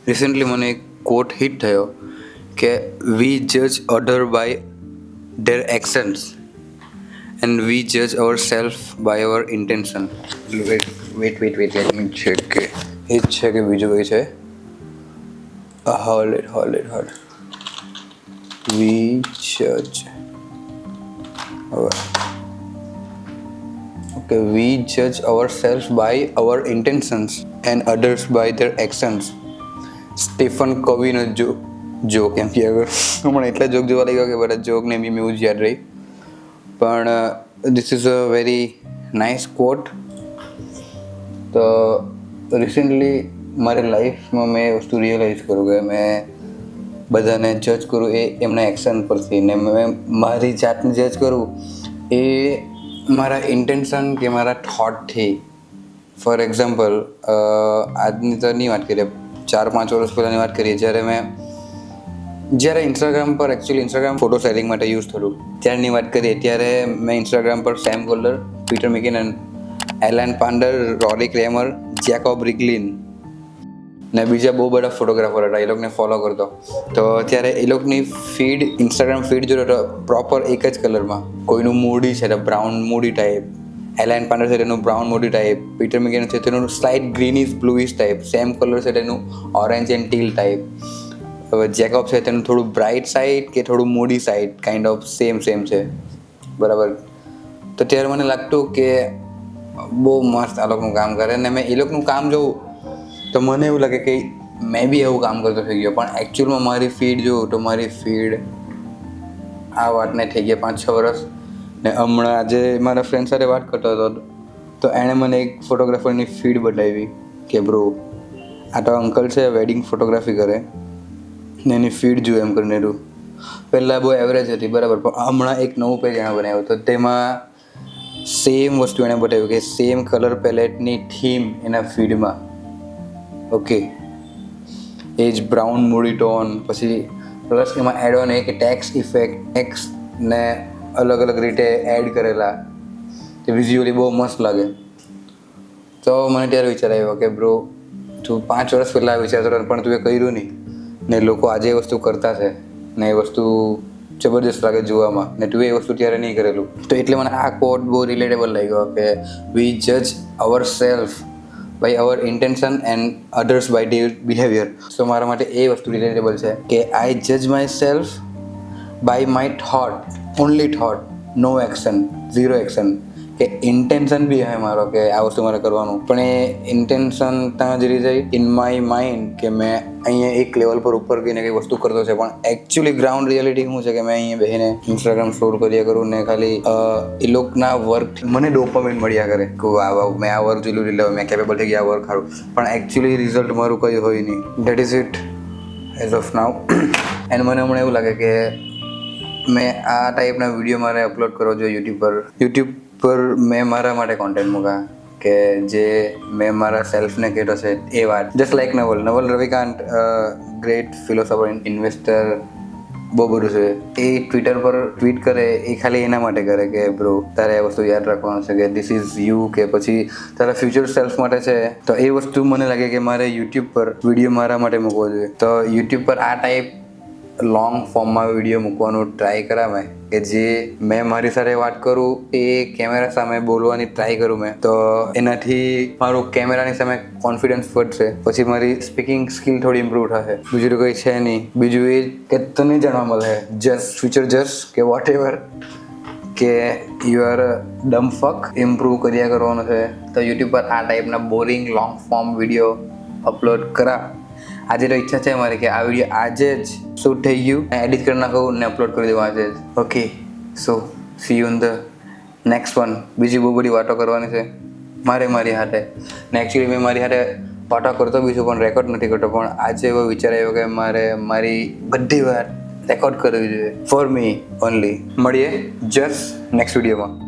Recently મને એક કોટ hit થયો કે વી જજ અધર by there actions and we જજ our self by our intention. Wet let me check કે એ જ છે કે બીજું કંઈ છે. હોલ્ડ વી જજ we judge ourselves by our intentions and others by their actions. Stephen કવીનો જોક એમ કે હમણાં એટલા જોક જોવા લાગ્યો કે બધા જોકને બી મેં જ યાદ રહી. પણ this is a very nice quote. તો રિસેન્ટલી મારી લાઈફમાં મેં એ વસ્તુ રિયલાઇઝ કરું કે મેં બધાને જજ કરું એ એમના એક્શન પરથી, ને મેં મારી જાતને જજ કરું એ મારા ઇન્ટેન્શન કે મારા થોટથી. ફોર એક્ઝામ્પલ, આજની તો નહીં વાત કરીએ, 4-5 વર્ષ પહેલાંની વાત કરીએ, જ્યારે ઇન્સ્ટાગ્રામ પર ઇન્સ્ટાગ્રામ ફોટો શેરિંગ માટે યુઝ થતું ત્યારની વાત કરીએ, ત્યારે મેં ઇન્સ્ટાગ્રામ પર Sam Golder, Peter McKinnon, Alan Pander, Rory Kramer, Jacob Riglin ને બીજા બહુ બધા ફોટોગ્રાફર હતા, એ લોકોને ફોલો કરતો. તો ત્યારે એ લોકોની ફીડ, ઇન્સ્ટાગ્રામ ફીડ જોતો તો પ્રોપર એક જ કલરમાં. કોઈનું મૂડી છે તો બ્રાઉન મૂડી ટાઈપ, એલાઇન પાંડર છે તેનું બ્રાઉન મૂડી ટાઈપ, પીટર મેકિનન છે તેનું slight greenish bluish type, Sam colour છે તેનું ઓરેન્જ એન્ડ ટીલ ટાઈપ. હવે જેકોબ છે તેનું થોડું બ્રાઇટ સાઇડ કે થોડું મૂડી સાઇડ, કાઇન્ડ ઓફ સેમ છે, બરાબર. તો ત્યારે મને લાગતું કે બહુ મસ્ત આ લોકોનું કામ કરે, ને મેં એ લોકોનું કામ જોઉં તો મને એવું લાગે કે મેં બી એવું કામ કરતો થઈ ગયો. પણ એકચ્યુઅલમાં મારી ફીડ જોઉં તો મારી ફીડ આ વાતને થઈ ગયા 5-6 વર્ષ. ને હમણાં આજે મારા ફ્રેન્ડ સાથે વાત કરતો હતો તો એણે મને એક ફોટોગ્રાફરની ફીડ બતાવી કે બ્રો આ તો અંકલ છે, વેડિંગ ફોટોગ્રાફી કરે ને એની ફીડ જોયું એમ કરીને. તું પહેલાં બહુ એવરેજ હતી, બરાબર, પણ હમણાં એક નવું પેજ એણે બનાવ્યું તો તેમાં સેમ વસ્તુ એણે બતાવ્યું કે સેમ કલર પેલેટની થીમ એના ફીડમાં. ઓકે, એ જ બ્રાઉન મૂડી ટોન, પછી પ્લસ એમાં એડ ઓન એક ટેક્સ ઇફેક્ટ, ટેક્સને અલગ અલગ રીતે એડ કરેલા, તે વિઝ્યુઅલી બહુ મસ્ત લાગે. તો મને ત્યારે વિચાર આવ્યો કે બ્રો તું 5 વર્ષ પહેલાં વિચારતો હતો પણ તું એ કર્યું નહીં, ને લોકો આજે એ વસ્તુ કરતા છે ને એ વસ્તુ જબરદસ્ત લાગે જોવામાં, ને તું એ વસ્તુ ત્યારે નહીં કરેલું. તો એટલે મને આ કોટ બહુ રિલેટેબલ લાગ્યો કે વી જજ our self by our intention and others by their behaviour. So મારા માટે એ વસ્તુ રિલેટેબલ છે કે આઈ જજ my self by my thought, only thought, no action, zero action. કે ઇન્ટેન્શન બી હે મારો કે આ વસ્તુ મારે કરવાનું, પણ એ ઇન્ટેન્શન ત્યાં જ રહી જાય ઇન માય માઇન્ડ કે મેં અહીંયા એક લેવલ પર ઉપર ગઈને કંઈ વસ્તુ કરતો છે, પણ એકચ્યુઅલી ગ્રાઉન્ડ રિયાલિટી શું છે કે મેં અહીંયા બેસીને ઇન્સ્ટાગ્રામ સ્ટોર કર્યા કરું ને ખાલી એ લોકોના વર્ક મને ડોપામાઇન મળ્યા કરે કે વાહ મેં આ વર્ક જોયું, એટલે મેં કેપેબલ થઈ ગયા આ વર્ક સારું, પણ એકચ્યુઅલી રિઝલ્ટ મારું કંઈ હોય નહીં. That is it as of now. And મને હમણાં એવું લાગે કે મેં આ ટાઈપના વિડીયો મારે અપલોડ કરવો જોઈએ યુટ્યુબ પર મેં મારા માટે કોન્ટેન્ટ મૂકા કે જે મેં મારા સેલ્ફને કહેતો છે એ વાત. જસ્ટ લાઈક નવલ રવિકાંત, ગ્રેટ ફિલોસોફર, ઇન્વેસ્ટર, બહુ બધું છે. એ ટ્વિટર પર ટ્વીટ કરે એ ખાલી એના માટે કરે કે બ્રો તારે એ વસ્તુ યાદ રાખવાનું છે કે ધીસ ઇઝ યુ, કે પછી તારા ફ્યુચર સેલ્ફ માટે છે. તો એ વસ્તુ મને લાગે કે મારે યુટ્યુબ પર વિડીયો મારા માટે મૂકવો જોઈએ. તો યુટ્યુબ પર આ ટાઈપ લોંગ ફોર્મમાં વિડીયો મૂકવાનું ટ્રાય કરાવે કે જે મેં મારી સાથે વાત કરું એ કેમેરા સામે બોલવાની ટ્રાય કરું મેં, તો એનાથી મારું કેમેરાની સામે કોન્ફિડન્સ વધશે, પછી મારી સ્પીકિંગ સ્કિલ થોડી ઇમ્પ્રૂવ થશે. બીજું તો કંઈ છે નહીં. બીજું એ કે તને જાણવા મળે ફ્યુચર કે વોટ એવર કે યુ આર ડમ ફક, ઇમ્પ્રૂવ કર્યા કરવાનું છે. તો યુટ્યુબ પર આ ટાઈપના boring long form video upload કરા. આજે તો ઈચ્છા છે મારી કે આ વિડીયો આજે જ શૂટ થઈ ગયું, એડિટ કરી નાખું ને અપલોડ કરી દેવું આજે જ. Okay, so C you in the next one. બીજી બહુ બધી વાતો કરવાની છે મારી હાથે, ને એકચ્યુઅલી મેં મારી હાથે વાતો કરતો બી છું પણ રેકોર્ડ નથી કરતો. પણ આજે એવો વિચાર આવ્યો કે મારે મારી બધી વાત રેકોર્ડ કરવી જોઈએ, ફોર મી ઓનલી. મળીએ જસ્ટ નેક્સ્ટ વિડીયોમાં.